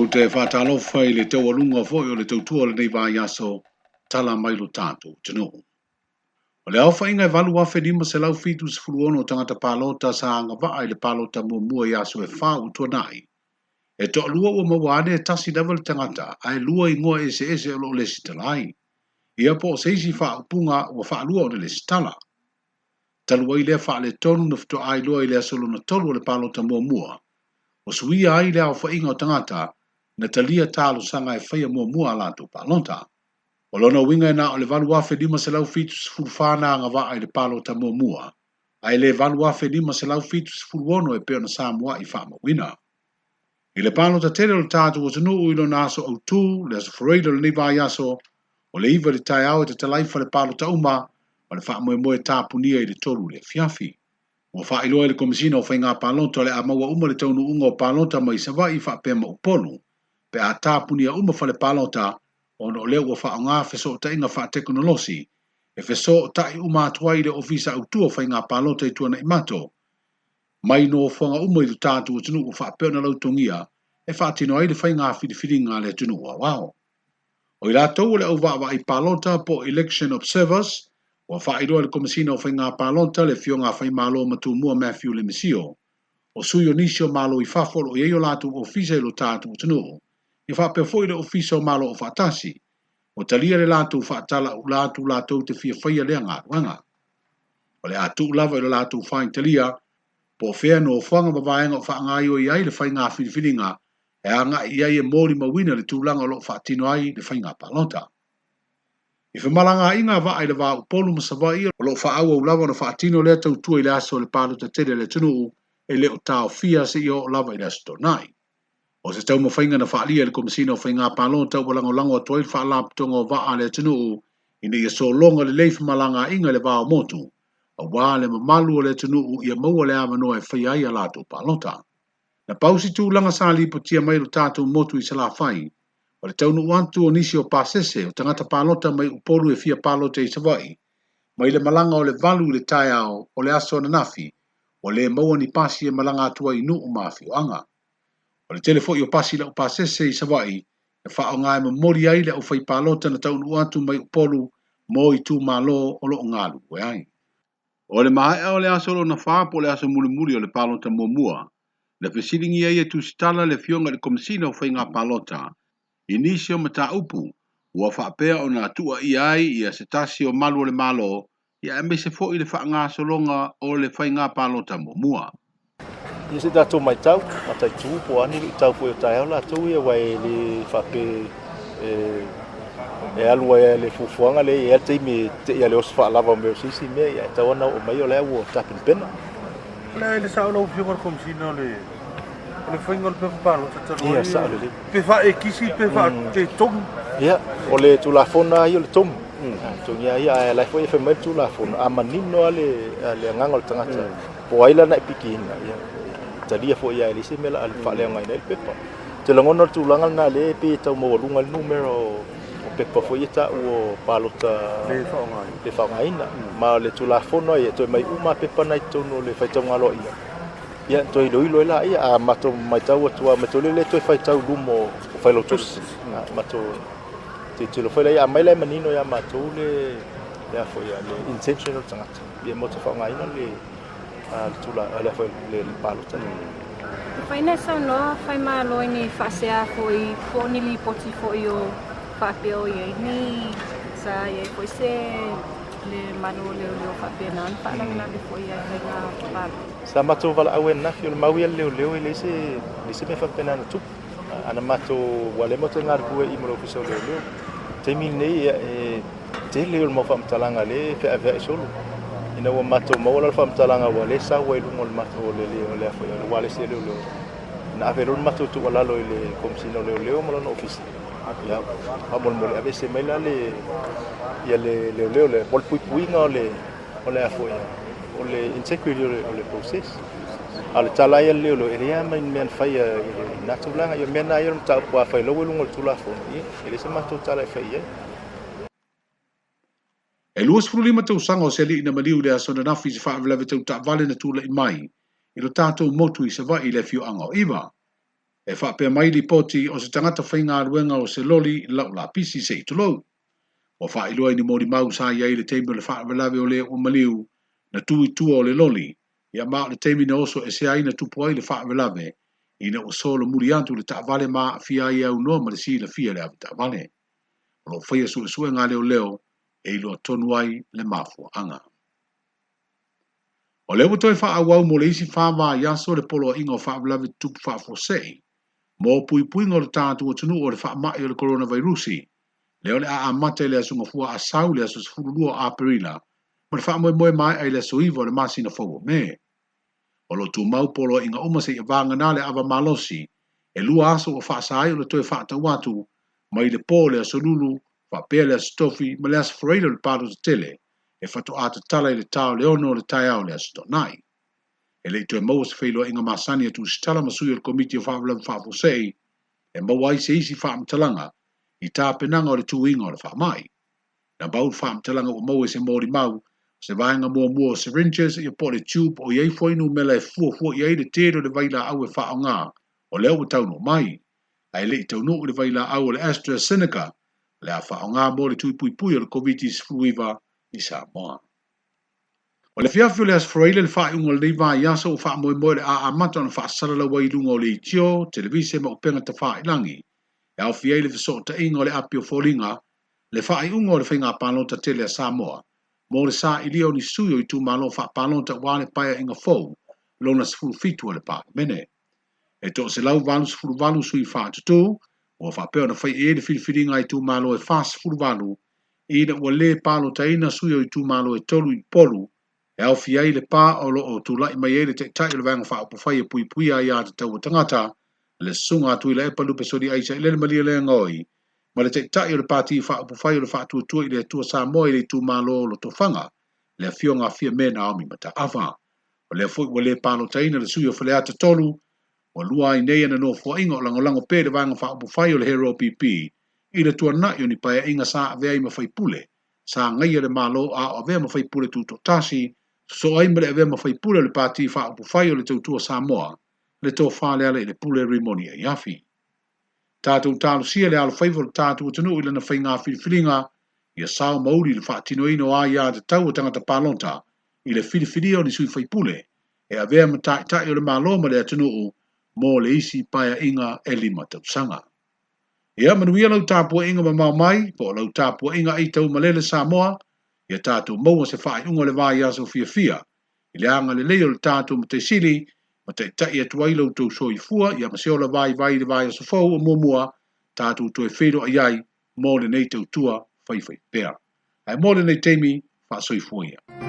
te whātalofa i le tau alunga foi o le tautua le nei vāi aso tala mai lo tātou tino. O le awha inga e valu afe lima se lau fitu se fuluono o tangata pālota sa anga vaa i le pālota mua i aso e whā utua nai. E to alua ua mawane e tasi level tangata ai lua i ngoa ese o lo le sitalai. Ia po o seisi wha upunga ua wha alua o le sitala. Talua i lea wha le tonu na fito ai lua i lea solo na tolu o le pālota mua. O suia ai lea awha inga o tangata na talia talo sanga e whaia mua alato pālota. O lona winga na o le valu afe lima se lau fitu se fulfana nga vaa i le pālota mua. Ai le valu afe lima se lau fitu se fuluono e peo na Samoa i whaama wina. I le pālota tele o le tātu o tanu uilo na aso au tū, le aso whareida le niva i aso, o le iwa le tai au e te talaifa le pālota uma, o le wha moe tāpunia i le toru le fiafi. Mo wha iloa i le komisina o whainga pālota le a maua uma le taunu unga o pālota mai sa vai i wha pēma uponu, pe a tāpunia uma wha le pālota o no leo ua wha ngā wheso o tainga wha teknolosi, e wheso o tai uma atuai le ofisa au tua whainga pālota i tuana i mato, mai no whanga uma i tu tātu o tunu o wha peona lautongia, e wha tino ai le whainga whiriwhiringa le tunu o wao. O i la tau le au wa i pālota po election observers, o wha iroa le komisina o whainga pālota le fionga whai malo matu mua Matthew le Mesio, o suyo nisio malo i whafolo o eio latu ofisa i lo tātu o tunu, i wha peo foi le ofisa o malo o whatasi, o talia le latu whatala u latu te fia whaia lea ngā ruanga. O le atu lava i le latu whain talia, po whea no whanga mawaenga o whaangaio i ai le whainga whiriwhiringa, e anga i ai e mōri mawina le tūlanga o lo whaatino ai le whainga pālota. I whamalanga inga wa ai le wā upolu masawai o lo whaaua ulawa na whaatino lea tautua i le aso le pālota tere le tunu e le o tāo fia se i o lava i le aso nai. O se tau mawhainga na whaalia le komisina o whainga pālota o lango atuai whaalaptonga o waa le tunu i ne i so longa le leif malanga inga le wā o motu. A wā le mamalu o le tunu i a maua le amano e whai ai alato pālota. Na pausi tūlanga sa lipo tia mai lo tātou motu i sala whai, o le taunu uantu o nisi o pāsese o tangata pālota mai upolu e fia pālota i savai, mai le malanga o le valu le tai ao o le aso na nafi, o le maua ni pasi e malanga atua i nuu mafi o anga. O le telefo i o pasi la o pāsese i savai, e wha o ngai mori ai le o whai pālota na taunu uantu mai upolu mo i tū malo o lo ngalu we ai. O le mahe o le aso lo na whaapo le aso muri o le pālota mua, le fesiringi ai e tu stala le fionga le komisina o whainga pālota, inisio mata upu, ua whaapea o na tua i ai i a setasi o malu o le malo, ia e se fo i le whaanga solonga o le whainga pālota mua. I se tātou mai tau, matai tū po ani i tau po i tai au la tau ia wai le whape e alua e le fufuanga le e teimi te ia le osu whaalava o meo sisi mea ia e tau ana o mai o le au o tapin pena. Le sa o fio mar komisina le whainga le pepa pālota talo. Ia sa le. Pe wha e kisi pe wha te tomu. Ia, o le tūlafona i o le tomu. Tungia ia e lai fo e whamai tūlafona. A manino le nganga o le tangata. Po aila na ipiki ina ia. Talia fo ia elise mela al whalea ngai nei pepa. Te langona tūlanga na le pe tau mawalunga le numero o pepa fo ia ta o pālota le whaongaina. Ma le tūlafona ia toi mai uma pepa nai tono le whaitaunga lo ia. Ia toi loilo la ia a mato mai tau atua mato le toi whaitau lumo o whailotus. Mato te lo whaila ia mai lai manino ia mato le fo ia le intentional tangata. Ia mo te whaongaina le tula ala foi le pālota. Whaina sa noa, whai maa loi ni whaasea foi pōni li poti foi o whapeo i ni sa i foi se le mano leo whapea nan whaalangina le foi i ngā pālota. Sa mato wala awe nafi o le maui leo i le se me whapea nana tupu. Ana mato wale mo te ngarkue i moro fiso leo. Te mi nei te leo le mo whamtalanga le whea solo. Ina wa mato mawala whamtalanga wa le sa wai lungo le mato le afo le wale se leo. Na ave ron mato tu wala lo le komsina leo mo no ofisi. Ya amol mo le ave se mai la le ya le bol pui nga o le afo ya. O le integrity o le process. Al tala ya leo lo area man men fai na tulanga yo men na yo ta kwa fai lo lungo tula fo. Ele se mato tala fai ya. E luas frulima tau sanga o se li ina maliu le aso na nafi se whaavelewe tau ta vale na tūla i mai, i lo tātou motu i se vai i le fio anga o iwa. e whapea mai li poti o se tangata whainga ruenga o se loli lau la pisi se tulou. O wha iloa ni mori mau sa iai le teimi o le wha awelawe o le o maliu na tui tua o le loli, ia maa le teimi na oso e se aina tupu ai le wha awelawe, ina o solo muri antu le taavale maa fia ia unoa ma le si la fia le avi taavale. O lo whaia su e sue ngā leo leo, e ilo tonu ai le mafua anga. O leo toi wha awau mo le isi wha maa yaso le polo inga o wha awelawe tupu wha fosei, mo pui pui ngō le tātu o tunu o le wha mai o le coronavirusi, leo le a amate le asunga fua a sau le asus furulua a perila, ma le wha moe mai ai le soiva le masina fau me. O lo tu mau polo inga umase i vanga na le ava malosi, e lua aso o wha saai o le toi wha tawatu, mai le po le asolulu, wha pea le astofi, ma le asfreida le paro te tele, e whatu ata tala i le tau le ono le tai au le asto nai. E le toi mau se whailo inga masani atu stala masui o le komiti o wha wala wha fosei, e mau ai se isi wha amtalanga, i tā penanga o le tuinga o le wha mai. Na bau wha amtalanga o mau e se mori mau, se vaenga mua syringes i po le tube o iei foinu me le fua iei le tero le vaila au e wha o ngā, o leo o tau no mai. Ai le i tau no le vaila au le AstraZeneca, le a wha o ngā mo le tui pui o le COVID-19 i Samoa. O le fiafio le asfraile le wha iunga le leiva i asa o wha moe le a amata na wha sarala wai lunga o le i tio, televise ma o penga ta wha ilangi, e au fiei le fiso ta inga o le apio folinga, le wha iunga o le whainga palota tele a Samoa, mo le sa i leo ni suyo i tu malo wha palonta wale paia inga fau, lona sifuru fitu le pa mene. E to se lau valu sifuru valu sui wha tutu, o wha peo na whai e le whiriwhiringa i tu malo e wha sifuru valu, i na ua le palo ta ina suyo i tu malo e tolu i polu, e au fiai le pa o lo o tu lai mai e le te tai le vanga wha upo whai e pui a ia te tau o tangata, le sunga atu i le epalupe sori aisa i le malia le ngoi, ma le te tai o le pati wha upo whai o le wha tua i le tua sa moe le tu malo lo to whanga, le fio ngā fia mena o mi mata awa. O le fui wa le palo taina le suyo whale ata tolu, o lua i neia na no fua inga o lango pe le vanga wha upo whai o le hero PP, i le tua na i ni paia inga sa avea i ma whai pule, sa ngai le malo a o avea ma whai pule tu to tasi, so ai ma le avea ma whai pule le pati wha upo whai o le tautua Samoa, le tō whale ale le pule rimoni e iafi. Tātou tālu sia le alo whaivo le tātou tanu i lana whai ngā whiriwhiringa, ia sao mauri le whaatino ino a ia te tau o tangata palonta, i le whiriwhiria o ni sui whaipule, e a vea ma tai o le maloma le atunu o, mō le isi paia inga e lima tausanga. Ia manuia lau tāpua inga ma mau mai, po lau tāpua inga i tau malele Samoa, ia tātou maua se whaai unga le vai aso fia, i le anga le leo le tātou ma te sili, ma te tai atu ai lau tau soi fua, ia ma seola vai le vai aso fau o mua, tātou toi whero a iai, mō le nei tau tua, whai pea. Ai mō le nei teimi, wha soi fua ia.